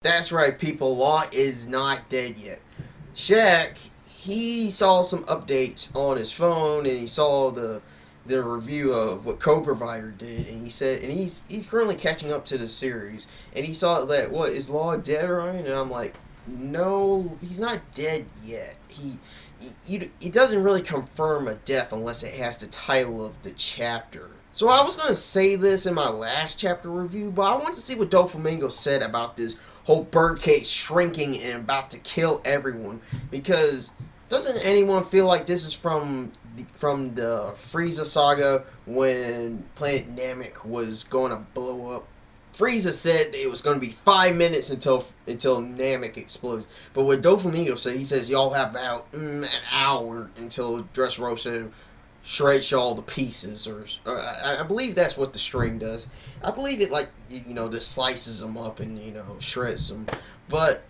That's right, people. Law is not dead yet. Shaq, he saw some updates on his phone, and he saw the review of what Co-Provider did, and he said, and he's currently catching up to the series, and he saw that, what, is Law dead, Ryan? And I'm like, no, he's not dead yet. He doesn't really confirm a death unless it has the title of the chapter. So I was going to say this in my last chapter review, but I want to see what Doflamingo said about this whole birdcage shrinking and about to kill everyone. Because doesn't anyone feel like this is from the Frieza saga when Planet Namek was going to blow up? Frieza said it was going to be 5 minutes until Namek explodes. But what Doflamingo said, he says y'all have about an hour until Dressrosa shreds all the pieces, or I believe that's what the string does. I believe it, like, just slices them up and shreds them. But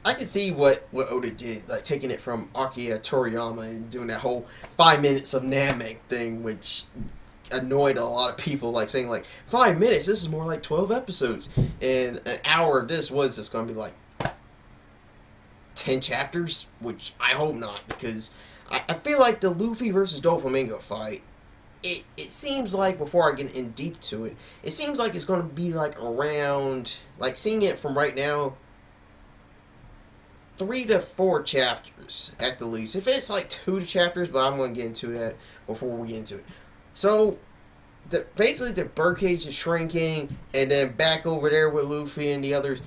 I can see what Oda did, like taking it from Akira Toriyama and doing that whole 5 minutes of Namek thing, which annoyed a lot of people, like saying like 5 minutes. This is more like 12 episodes, and an hour of this was just going to be like 10 chapters, which I hope not, because I feel like the Luffy versus Doflamingo fight, it seems like, before I get in deep to it, it seems like it's going to be like around, like seeing it from right now, 3 to 4 chapters at the least. If it's like 2 chapters, but I'm going to get into that before we get into it. So, basically the birdcage is shrinking, and then back over there with Luffy and the others,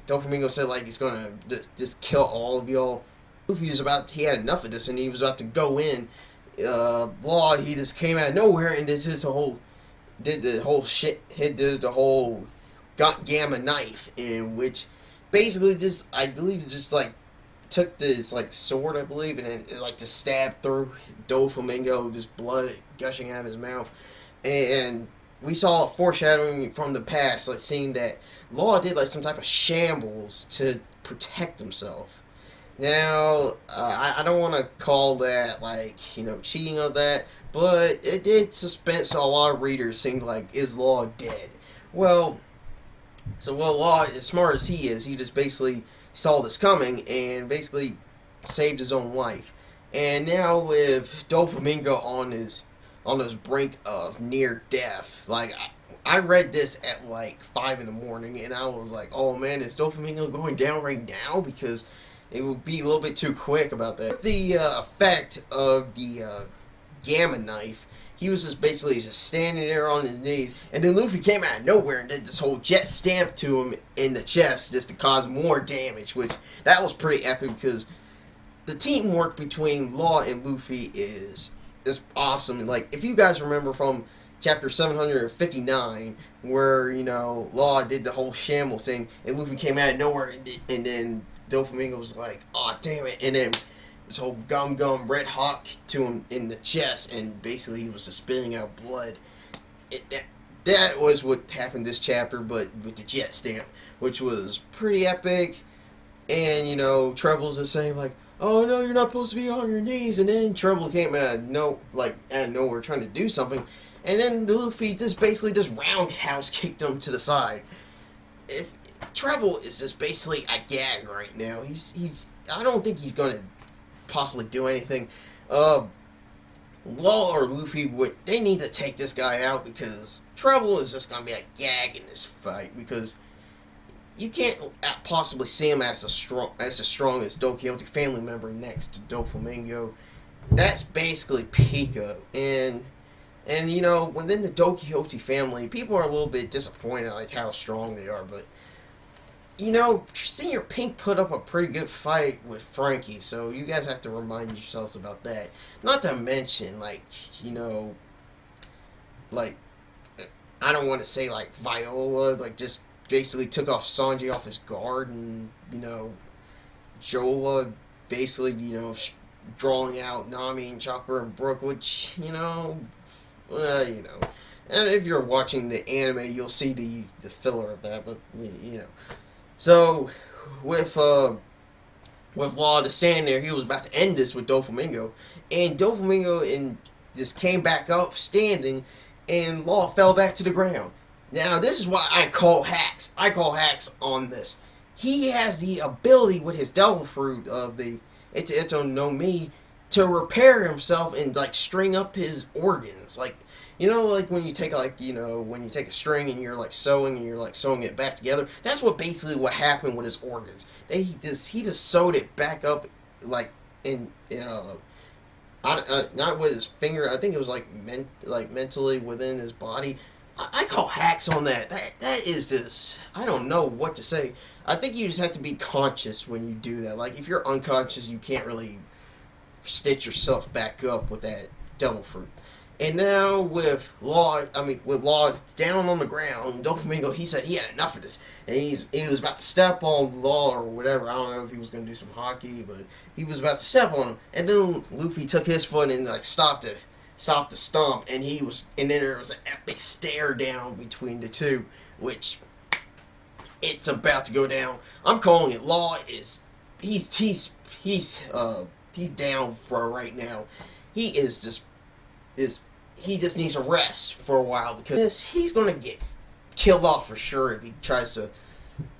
Doflamingo said like he's going to just kill all of y'all. Luffy was he had enough of this, and he was about to go in. Law, he just came out of nowhere and did the whole gamma knife, in which basically just, I believe, just like took this like sword, I believe, and it like just stabbed through Doflamingo, just blood gushing out of his mouth. And we saw a foreshadowing from the past, like seeing that Law did like some type of shambles to protect himself. Now, I don't want to call that, like, cheating on that, but it did suspense a lot of readers saying, like, is Law dead? Well, Law, as smart as he is, he just basically saw this coming and basically saved his own life. And now with Doflamingo on his brink of near death, like, I read this at like 5 in the morning, and I was like, oh man, is Doflamingo going down right now? Because it would be a little bit too quick about that. The effect of the gamma knife, he was just basically just standing there on his knees, and then Luffy came out of nowhere and did this whole jet stamp to him in the chest just to cause more damage, which that was pretty epic, because the teamwork between Law and Luffy is awesome. Like, if you guys remember from chapter 759, where, Law did the whole shambles thing, and Luffy came out of nowhere, and then Doflamingo was like, oh damn it, and then this whole gum red hawk to him in the chest, and basically he was just spitting out blood. That was what happened this chapter, but with the jet stamp, which was pretty epic. And Treble's just saying like, oh no, you're not supposed to be on your knees, and then Treble came out of nowhere trying to do something, and then Luffy just basically roundhouse kicked him to the side. If Treble is just basically a gag right now. I don't think he's gonna possibly do anything. Law or Luffy they need to take this guy out, because Treble is just gonna be a gag in this fight, because you can't possibly see him as the strongest Don Quixote family member next to Doflamingo. That's basically Pico, and within the Don Quixote family, people are a little bit disappointed like how strong they are, but Senior Pink put up a pretty good fight with Frankie, so you guys have to remind yourselves about that. Not to mention, I don't want to say, like, Viola, just basically took off Sanji off his guard, and, Jola basically, drawing out Nami and Chopper and Brook, which, and if you're watching the anime, you'll see the filler of that, but, So, with Law to stand there, he was about to end this with Doflamingo, and Doflamingo just came back up standing, and Law fell back to the ground. Now, this is why I call hacks. I call hacks on this. he has the ability with his devil fruit of the Ito no Mi to repair himself and like string up his organs. Like, you know, like when you take when you take a string and you're like sewing and you're like sewing it back together. That's what basically what happened with his organs. He just sewed it back up like in not with his finger. I think it was like mentally within his body. I call hacks on that. That is just, I don't know what to say. I think you just have to be conscious when you do that. Like if you're unconscious, you can't really stitch yourself back up with that devil fruit. And now with Law, with Law down on the ground, Doflamingo, he said he had enough of this, and he was about to step on Law or whatever. I don't know if he was going to do some hockey, but he was about to step on him, and then Luffy took his foot and like stopped the stomp, and then there was an epic stare down between the two, which it's about to go down. I'm calling it. Law is he's down for right now. He just needs a rest for a while because he's gonna get killed off for sure if he tries to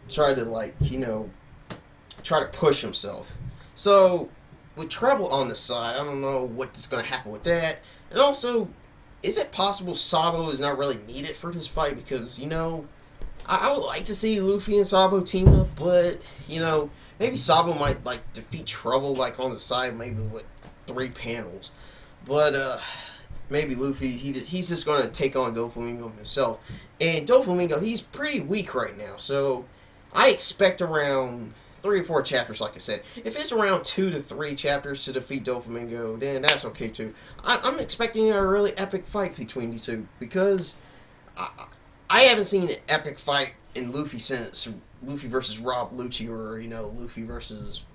try to push himself. So with Treble on the side, I don't know what's gonna happen with that. And also, is it possible Sabo is not really needed for this fight? Because I would like to see Luffy and Sabo team up, but maybe Sabo might like defeat Trouble like on the side, maybe with 3 panels. But maybe Luffy he's just gonna take on Doflamingo himself. And Doflamingo, he's pretty weak right now, so I expect around 3 or 4 chapters, like I said. If it's around 2 to 3 chapters to defeat Doflamingo, then that's okay too. I'm expecting a really epic fight between the two because I haven't seen an epic fight in Luffy since Luffy versus Rob Lucci, or Luffy versus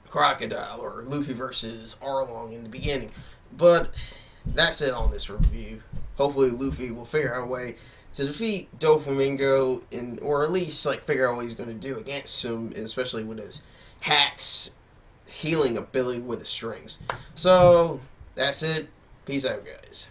Crocodile, or Luffy versus Arlong in the beginning. But that's it on this review. Hopefully Luffy will figure out a way to defeat Doflamingo, or at least figure out what he's going to do against him, especially with his hacks healing ability with the strings. So that's it. Peace out, guys.